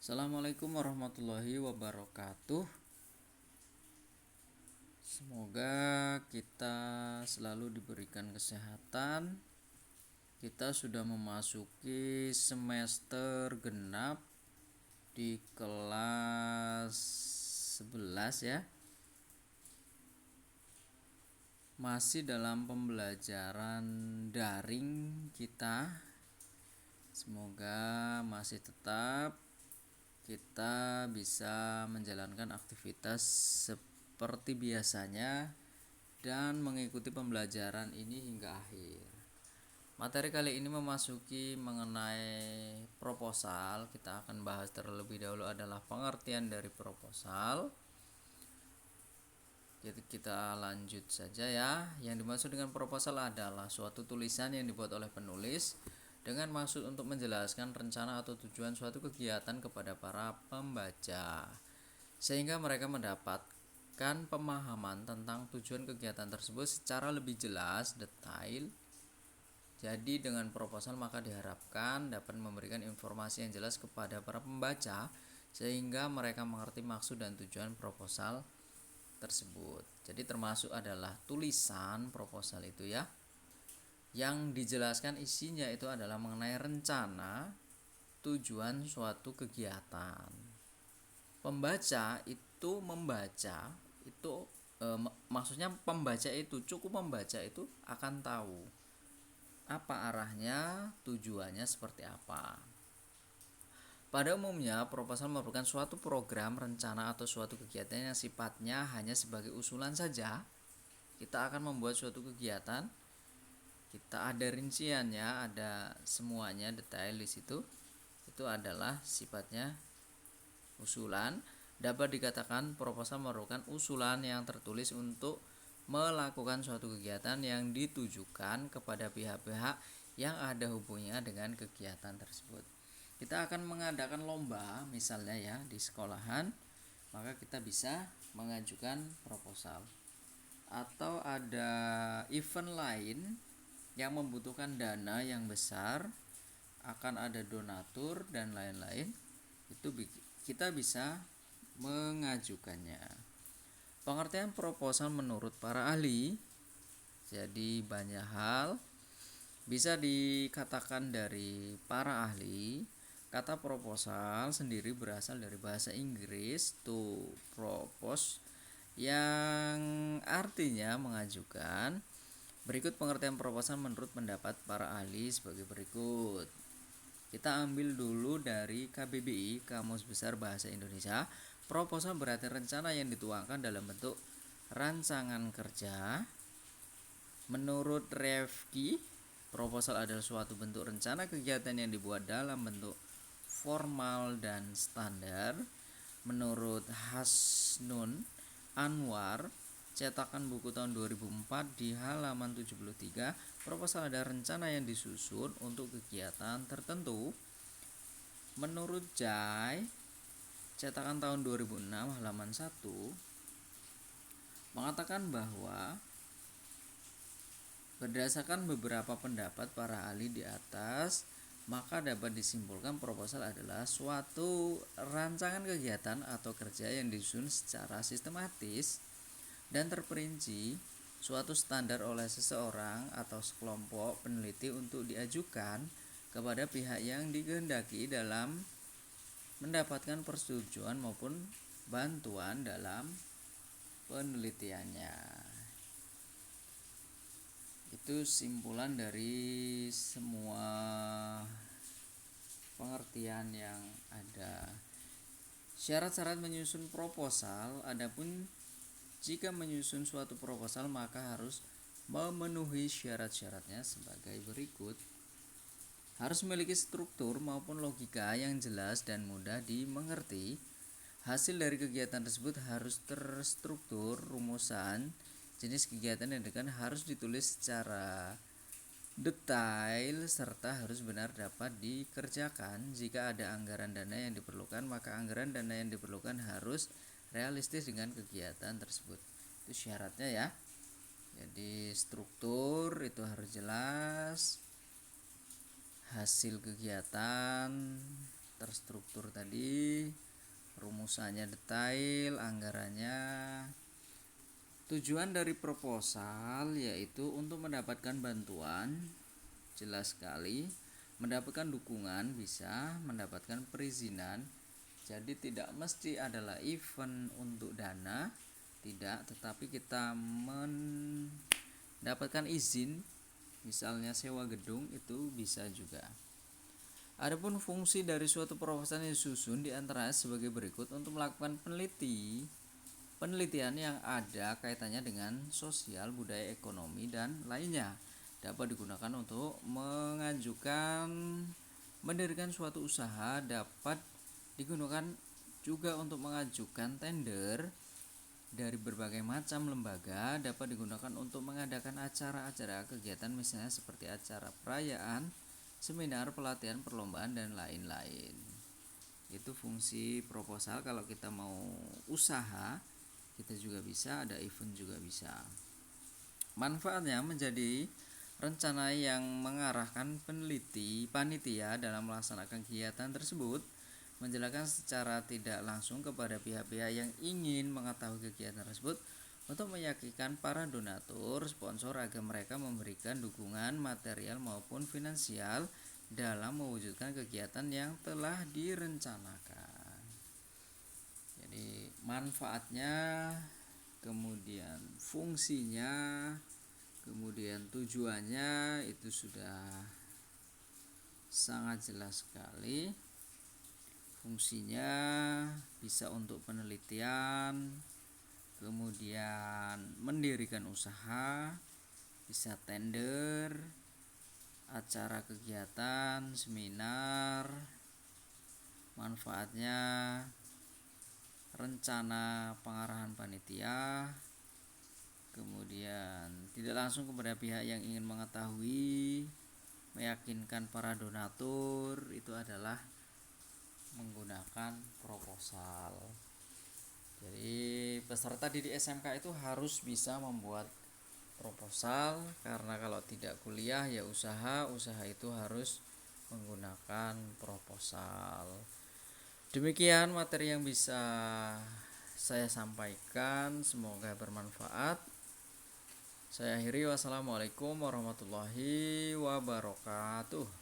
Assalamualaikum warahmatullahi wabarakatuh. Semoga kita selalu diberikan kesehatan. Kita sudah memasuki semester genap di kelas 11 ya. Masih dalam pembelajaran daring kita. Semoga masih tetap kita bisa menjalankan aktivitas seperti biasanya dan mengikuti pembelajaran ini hingga akhir. Materi kali ini memasuki mengenai proposal. Kita akan bahas terlebih dahulu adalah pengertian dari proposal. Jadi kita lanjut saja ya. Yang dimaksud dengan proposal adalah suatu tulisan yang dibuat oleh penulis dengan maksud untuk menjelaskan rencana atau tujuan suatu kegiatan kepada para pembaca, sehingga mereka mendapatkan pemahaman tentang tujuan kegiatan tersebut secara lebih jelas, detail. Jadi dengan proposal maka diharapkan dapat memberikan informasi yang jelas kepada para pembaca, sehingga mereka mengerti maksud dan tujuan proposal tersebut. Jadi termasuk adalah tulisan proposal itu ya. Yang dijelaskan isinya itu adalah mengenai rencana, tujuan suatu kegiatan. Pembaca itu membaca itu maksudnya pembaca itu cukup membaca itu akan tahu apa arahnya, tujuannya seperti apa. Pada umumnya, proposal merupakan suatu program, rencana atau suatu kegiatan yang sifatnya hanya sebagai usulan saja. Kita akan membuat suatu kegiatan, kita ada rinciannya, ada semuanya detail di situ. Itu adalah sifatnya usulan. Dapat dikatakan proposal merupakan usulan yang tertulis untuk melakukan suatu kegiatan yang ditujukan kepada pihak-pihak yang ada hubungannya dengan kegiatan tersebut. Kita akan mengadakan lomba misalnya ya di sekolahan, maka kita bisa mengajukan proposal. Atau ada event lain yang membutuhkan dana yang besar, akan ada donatur dan lain-lain, itu kita bisa mengajukannya. Pengertian proposal menurut para ahli, jadi banyak hal bisa dikatakan dari para ahli. Kata proposal sendiri berasal dari bahasa Inggris to propose, yang artinya mengajukan. Berikut pengertian proposal menurut pendapat para ahli sebagai berikut. Kita ambil dulu dari KBBI, Kamus Besar Bahasa Indonesia. Proposal berarti rencana yang dituangkan dalam bentuk rancangan kerja. Menurut Refki, proposal adalah suatu bentuk rencana kegiatan yang dibuat dalam bentuk formal dan standar. Menurut Hasnun Anwar, cetakan buku tahun 2004 di halaman 73, proposal adalah rencana yang disusun untuk kegiatan tertentu. Menurut Jai, cetakan tahun 2006 halaman 1, mengatakan bahwa berdasarkan beberapa pendapat para ahli di atas, maka dapat disimpulkan proposal adalah suatu rancangan kegiatan atau kerja yang disusun secara sistematis dan terperinci, suatu standar oleh seseorang atau sekelompok peneliti untuk diajukan kepada pihak yang dikehendaki dalam mendapatkan persetujuan maupun bantuan dalam penelitiannya. Itu simpulan dari semua pengertian yang ada. Syarat-syarat menyusun proposal, adapun jika menyusun suatu proposal maka harus memenuhi syarat-syaratnya sebagai berikut. Harus memiliki struktur maupun logika yang jelas dan mudah dimengerti. Hasil dari kegiatan tersebut harus terstruktur, rumusan jenis kegiatan yang dilakukan harus ditulis secara detail serta harus benar dapat dikerjakan. Jika ada anggaran dana yang diperlukan, maka anggaran dana yang diperlukan harus realistis dengan kegiatan tersebut. Itu syaratnya ya. Jadi struktur itu harus jelas, hasil kegiatan terstruktur tadi, rumusannya detail, anggarannya. Tujuan dari proposal yaitu untuk mendapatkan bantuan, jelas sekali, mendapatkan dukungan, bisa mendapatkan perizinan. Jadi tidak mesti adalah event untuk dana, tidak, tetapi kita mendapatkan izin, misalnya sewa gedung, itu bisa juga. Adapun fungsi dari suatu proposal yang disusun diantaranya sebagai berikut: untuk melakukan penelitian yang ada kaitannya dengan sosial, budaya, ekonomi, dan lainnya. Dapat digunakan untuk mendirikan suatu usaha, dapat digunakan juga untuk mengajukan tender dari berbagai macam lembaga, dapat digunakan untuk mengadakan acara-acara kegiatan misalnya seperti acara perayaan, seminar, pelatihan, perlombaan, dan lain-lain. Itu fungsi proposal. Kalau kita mau usaha, kita juga bisa, ada event juga bisa. Manfaatnya menjadi rencana yang mengarahkan panitia dalam melaksanakan kegiatan tersebut, menjelaskan secara tidak langsung kepada pihak-pihak yang ingin mengetahui kegiatan tersebut, untuk meyakinkan para donatur, sponsor agar mereka memberikan dukungan material maupun finansial dalam mewujudkan kegiatan yang telah direncanakan. Jadi manfaatnya, kemudian fungsinya, kemudian tujuannya itu sudah sangat jelas sekali. Fungsinya bisa untuk penelitian, kemudian mendirikan usaha, bisa tender, acara kegiatan, seminar. Manfaatnya rencana pengarahan panitia, kemudian tidak langsung kepada pihak yang ingin mengetahui, meyakinkan para donatur, itu adalah menggunakan proposal. Jadi peserta didik SMK itu harus bisa membuat proposal, karena kalau tidak kuliah ya usaha itu harus menggunakan proposal. Demikian materi yang bisa saya sampaikan, semoga bermanfaat. Saya akhiri, wassalamualaikum warahmatullahi wabarakatuh.